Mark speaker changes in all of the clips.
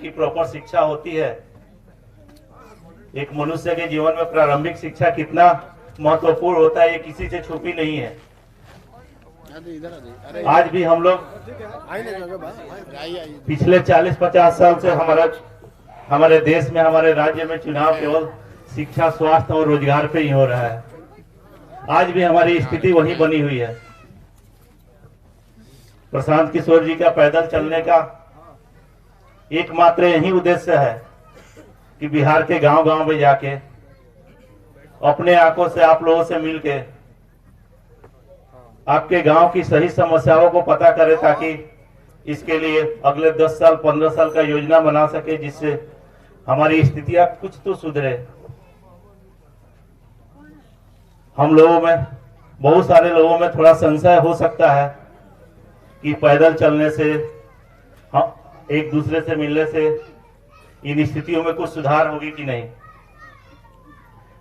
Speaker 1: की प्रॉपर शिक्षा होती है। एक मनुष्य के जीवन में प्रारंभिक शिक्षा कितना महत्वपूर्ण होता है ये किसी से छुपी नहीं है। आज भी हम लोग पिछले 40-50 साल से हमारे देश में, हमारे राज्य में चुनाव केवल शिक्षा, स्वास्थ्य और रोजगार पे ही हो रहा है। आज भी हमारी स्थिति वही बनी हुई है। प्रशांत किशोर जी का पैदल चलने का एकमात्र यही उद्देश्य है कि बिहार के गांव-गांव में जाके अपने आंखों से आप लोगों से मिलके आपके गांव की सही समस्याओं को पता करें, ताकि इसके लिए अगले 10 साल 15 साल का योजना बना सके, जिससे हमारी स्थितियां कुछ तो सुधरे। हम लोगों में, बहुत सारे लोगों में थोड़ा संशय हो सकता है कि पैदल चलने से, हम एक दूसरे से मिलने से इन स्थितियों में कुछ सुधार होगी कि नहीं।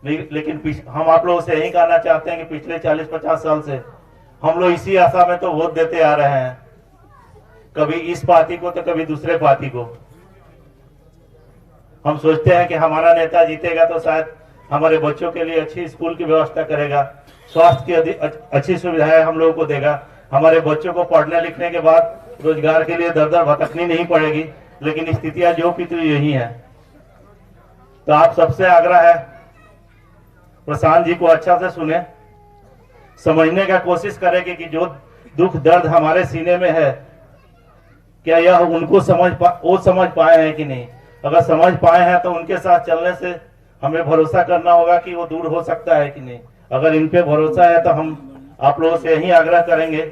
Speaker 1: लेकिन हम आप लोगों से यही कहना चाहते हैं कि पिछले 40-50 साल से हम लोग इसी आशा में तो वोट देते आ रहे हैं, कभी इस पार्टी को तो कभी दूसरे पार्टी को। हम सोचते हैं कि हमारा नेता जीतेगा तो शायद हमारे बच्चों के लिए अच्छी स्कूल की व्यवस्था करेगा, स्वास्थ्य की अच्छी सुविधाएं हम लोगों को देगा, हमारे बच्चों को पढ़ने लिखने के बाद रोजगार के लिए दर दर भटकनी नहीं पड़ेगी। लेकिन स्थितियां जो की त्यों यही है। तो आप सबसे आग्रह है, प्रशांत जी को अच्छा से सुने, समझने का कोशिश करें कि जो दुख दर्द हमारे सीने में है, क्या यह उनको वो समझ पाए हैं कि नहीं। अगर समझ पाए हैं तो उनके साथ चलने से हमें भरोसा करना होगा कि वो दूर हो सकता है कि नहीं। अगर इन पे भरोसा है तो हम आप लोगों से यही आग्रह करेंगे,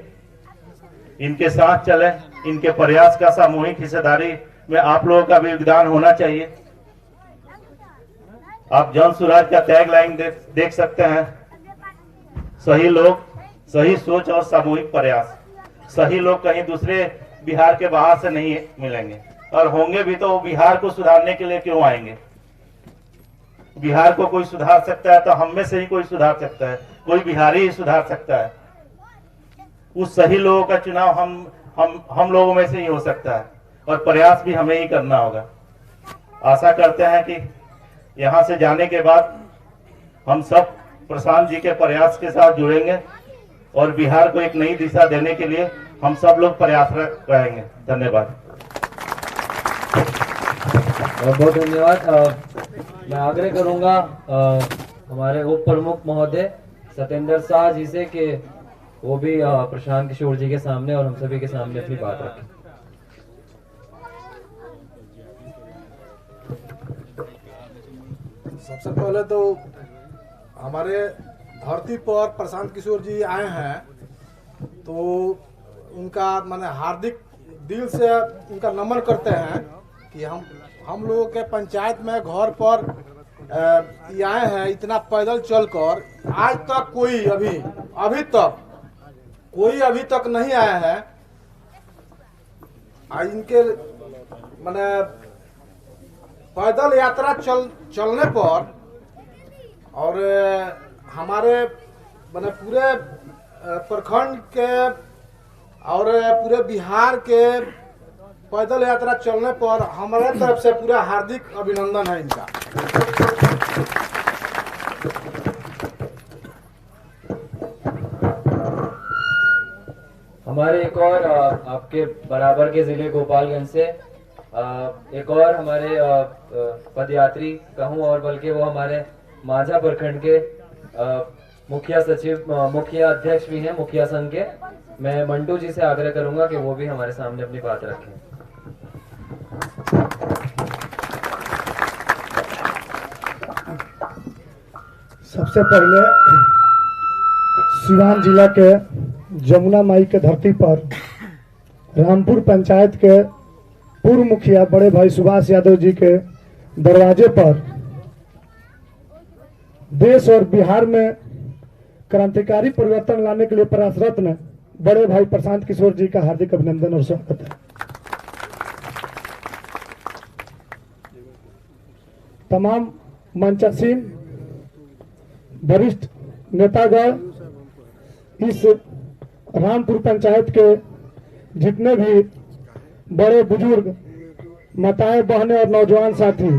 Speaker 1: इनके साथ चलें। इनके प्रयास का सामूहिक हिस्सेदारी में आप लोगों का भी योगदान होना चाहिए। आप जन सुराज का टैग लाइन देख सकते हैं, सही लोग, सही सोच और सामूहिक प्रयास। सही लोग कहीं दूसरे बिहार के बाहर से नहीं मिलेंगे, और होंगे भी तो बिहार को सुधारने के लिए क्यों आएंगे। बिहार को कोई सुधार सकता है तो हम में से ही कोई सुधार सकता है, कोई बिहारी ही सुधार सकता है। उस सही लोगों का चुनाव हम लोगों में से ही हो सकता है, और प्रयास भी हमें ही करना होगा। आशा करते हैं कि यहाँ से जाने के बाद हम सब प्रशांत जी के प्रयास के साथ जुड़ेंगे और बिहार को एक नई दिशा देने के लिए हम सब लोग प्रयासरत रहेंगे। धन्यवाद।
Speaker 2: बहुत धन्यवाद। मैं आग्रह करूंगा हमारे उप प्रमुख महोदय सत्येंद्र शाह जी से कि वो भी प्रशांत किशोर जी के सामने और हम सभी के सामने अपनी बात रखें।
Speaker 3: सबसे पहले तो हमारे धरती पर प्रशांत किशोर जी आए हैं, तो उनका मैंने हार्दिक दिल से उनका नमन करते हैं कि हम लोगों के पंचायत में घर पर ये आए हैं। इतना पैदल चलकर आज तक कोई अभी तक नहीं आया है। आज इनके मैंने पैदल यात्रा चलने पर और हमारे मैंने पूरे प्रखंड के और पूरे बिहार के पैदल यात्रा चलने पर हमारे तरफ से पूरा हार्दिक अभिनंदन है इनका।
Speaker 2: हमारे एक और आपके बराबर के जिले गोपालगंज से एक और हमारे पदयात्री कहूँ और बल्कि वो हमारे माझा प्रखंड के मुखिया सचिव, मुखिया अध्यक्ष भी हैं मुखिया संघ के। मैं मंटू जी से आग्रह करूंगा कि वो भी हमारे सामने अपनी बात रखें।
Speaker 4: सबसे पहले सिवान जिला के जमुना माई के धरती पर रामपुर पंचायत के पूर्व मुखिया बड़े भाई सुभाष यादव जी के दरवाजे पर देश और बिहार में क्रांतिकारी परिवर्तन लाने के लिए प्रयासरत न बड़े भाई प्रशांत किशोर जी का हार्दिक अभिनंदन और स्वागत है। तमाम मंचासीन वरिष्ठ नेतागण, इस रामपुर पंचायत के जितने भी बड़े बुजुर्ग माताएं, बहनें और नौजवान साथी,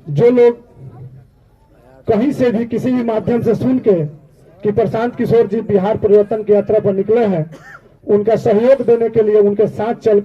Speaker 4: जो लोग कहीं से भी किसी भी माध्यम से सुन के कि प्रशांत किशोर जी बिहार परिवर्तन की यात्रा पर निकले हैं, उनका सहयोग देने के लिए उनके साथ चल